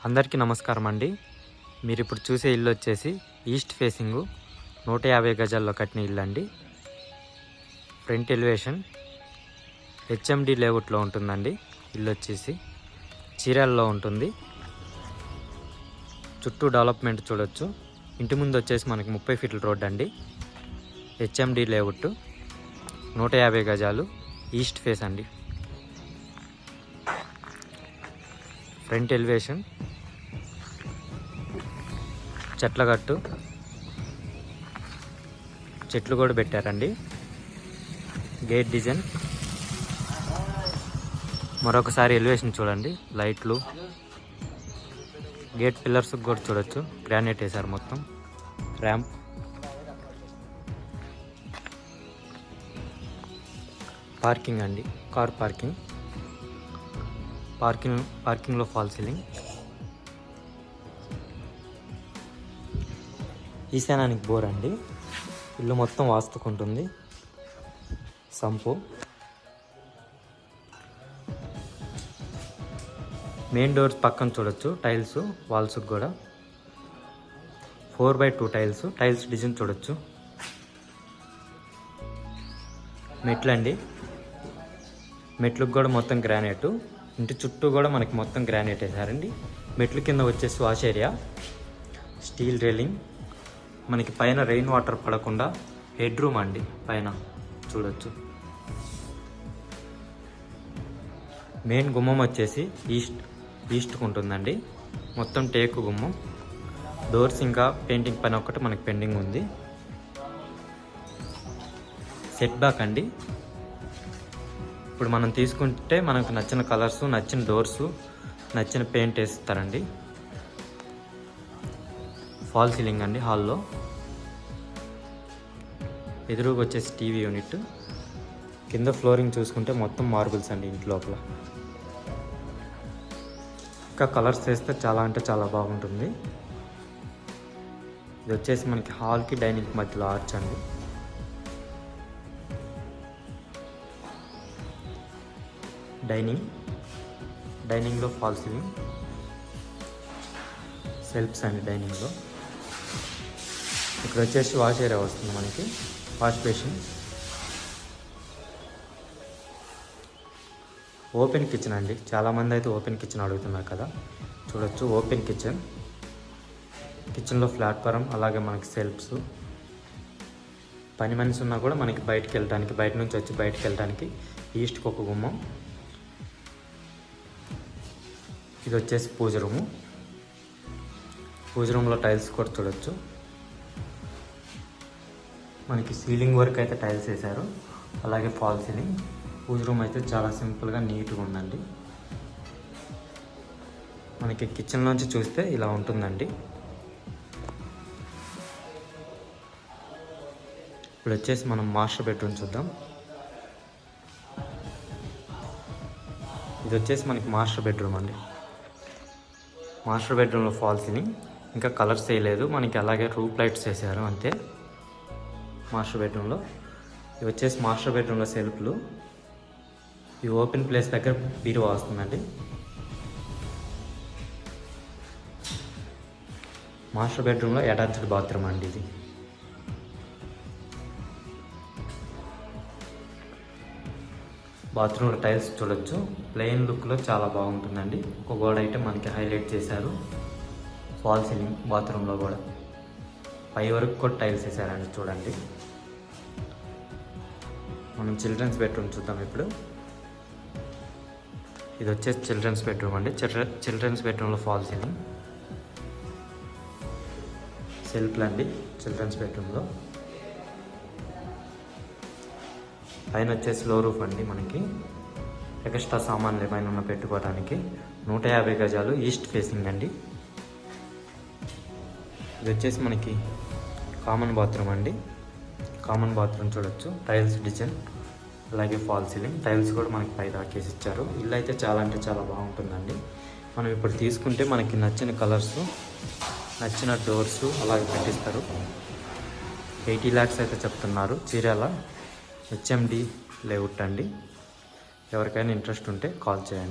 అందరికీ నమస్కారం అండి. మీరు ఇప్పుడు చూసే ఇల్లు వచ్చేసి ఈస్ట్ ఫేసింగ్ 150 గజాల్లో కట్టిన ఇల్లు అండి. ఫ్రంట్ ఎలివేషన్ హెచ్ఎండి లేఅవుట్లో ఉంటుందండి. ఇల్లు వచ్చేసి చీరాల్లో ఉంటుంది. చుట్టూ డెవలప్మెంట్ చూడొచ్చు. ఇంటి ముందు వచ్చేసి మనకి 30 ఫీట్ల రోడ్ అండి. హెచ్ఎండి లేఅవుట్ 150 గజాలు ఈస్ట్ ఫేస్ అండి. ఫ్రంట్ ఎలివేషన్ చెట్లగట్టు, చెట్లు కూడా పెట్టారండి. గేట్ డిజైన్ మరొకసారి ఎలివేషన్ చూడండి. లైట్లు, గేట్ పిల్లర్స్ కూడా చూడొచ్చు. గ్రానైట్ వేశారు మొత్తం. ర్యాంప్, పార్కింగ్ అండి. కార్ పార్కింగ్లో ఫాల్ సీలింగ్. ఈశాన్యానికి బోర్ అండి. ఇల్లు మొత్తం వాస్తుకుంటుంది. సంపు, మెయిన్ డోర్స్ పక్కన చూడొచ్చు. టైల్స్ వాల్స్ కూడా 4x2 టైల్స్ డిజైన్ చూడొచ్చు. మెట్లండి. మెట్లకు కూడా మొత్తం గ్రానైట్. ఇంటి చుట్టూ కూడా మనకి మొత్తం గ్రానైట్ వేసారండి. మెట్ల కింద వచ్చేసి వాష్ ఏరియా, స్టీల్ రైలింగ్. మనకి పైన రెయిన్ వాటర్ పడకుండా హెడ్ రూమ్ అండి. పైన చూడొచ్చు. మెయిన్ గుమ్మం వచ్చేసి ఈస్ట్కు ఉంటుందండి. మొత్తం టేకు గుమ్మం. డోర్స్ ఇంకా పెయింటింగ్ పని ఒక్కటి మనకి పెండింగ్ ఉంది. సెట్ బ్యాక్ అండి. ఇప్పుడు మనం తీసుకుంటే మనకు నచ్చిన కలర్స్, నచ్చిన డోర్స్, నచ్చిన పెయింట్ వేస్తారండి. ఫాల్ సీలింగ్ అండి. హాల్లో ఎదురుగా వచ్చేసి టీవీ యూనిట్. కింద ఫ్లోరింగ్ చూసుకుంటే మొత్తం మార్బుల్స్ అండి. ఇంటి లోపల ఇంకా కలర్స్ వేస్తే చాలా అంటే చాలా బాగుంటుంది. ఇది వచ్చేసి మనకి హాల్కి డైనింగ్ మధ్యలో ఆర్చ్ అండి. డైనింగ్లో ఫాల్ సీలింగ్, సెల్ఫ్స్ అండి. డైనింగ్లో ఇక్కడ వచ్చేసి వాష్ ఏరియా వస్తుంది మనకి. వాష్ బేసిన్, ఓపెన్ కిచెన్ అండి. చాలామంది అయితే ఓపెన్ కిచెన్ అడుగుతున్నారు కదా, చూడొచ్చు. ఓపెన్ కిచెన్లో ప్లాట్ఫారం, అలాగే మనకి సెల్ఫ్స్. పని మనిషి ఉన్నా కూడా మనకి బయట నుంచి వచ్చి బయటకు వెళ్ళడానికి ఈస్ట్కి ఒక గుమ్మం. ఇది వచ్చేసి పూజ రూమ్లో టైల్స్ కూడా చూడొచ్చు. మనకి సీలింగ్ వర్క్ అయితే టైల్స్ వేశారు, అలాగే ఫాల్ సీలింగ్. పూజ రూమ్ అయితే చాలా సింపుల్గా నీట్గా ఉందండి. మనకి కిచెన్లోంచి చూస్తే ఇలా ఉంటుందండి. ఇప్పుడు వచ్చేసి మనం మాస్టర్ బెడ్రూమ్ చూద్దాం. ఇది వచ్చేసి మనకి మాస్టర్ బెడ్రూమ్ అండి. మాస్టర్ బెడ్రూమ్లో ఫాల్ సీలింగ్, ఇంకా కలర్స్ వేయలేదు మనకి. అలాగే రూఫ్ లైట్స్ వేసారు అంతే. మాస్టర్ బెడ్రూమ్లో ఇవి వచ్చేసి మాస్టర్ బెడ్రూమ్లో సెల్ఫ్లు. ఈ ఓపెన్ ప్లేస్ దగ్గర బీరువా వస్తుందండి. మాస్టర్ బెడ్రూమ్లో అటాచ్డ్ బాత్రూమ్ అండి. ఇది బాత్రూంలో టైల్స్ చూడొచ్చు. ప్లెయిన్ లుక్లో చాలా బాగుంటుందండి. ఒక గోడ అయితే మనకి హైలైట్ చేశారు. ఫాల్ సీలింగ్ బాత్రూంలో కూడా పై వరకు కూడా టైల్స్ వేసారండి. చూడండి. మనం చిల్డ్రన్స్ బెడ్రూమ్ చూద్దాం ఇప్పుడు. ఇది వచ్చేసి చిల్డ్రన్స్ బెడ్రూమ్ అండి. చిల్డ్రన్స్ బెడ్రూమ్లో ఫాల్ సీలింగ్, సెల్ఫ్లు అండి. చిల్డ్రన్స్ బెడ్రూమ్లో పైన వచ్చేసి లో రూఫ్ అండి. మనకి ఎక్స్ట్రా సామాన్లు ఏమైనా ఉన్న పెట్టుకోవడానికి 150 గజాలు ఈస్ట్ ఫేసింగ్ అండి. ఇది వచ్చేసి మనకి కామన్ బాత్రూమ్ అండి. కామన్ బాత్రూమ్ చూడొచ్చు. టైల్స్ డిజైన్, అలాగే ఫాల్ సీలింగ్. టైల్స్ కూడా మనకి పై దాకేసి ఇచ్చారు. ఇల్లు అయితే చాలా అంటే చాలా బాగుంటుందండి. మనం ఇప్పుడు తీసుకుంటే మనకి నచ్చిన కలర్స్, నచ్చిన డోర్స్ అలాగే పెట్టిస్తారు. 80 lakhs అయితే చెప్తున్నారు. చీరాల హెచ్ఎండి లేఅవుట్ అండి. ఎవరికైనా ఇంట్రెస్ట్ ఉంటే కాల్ చేయండి.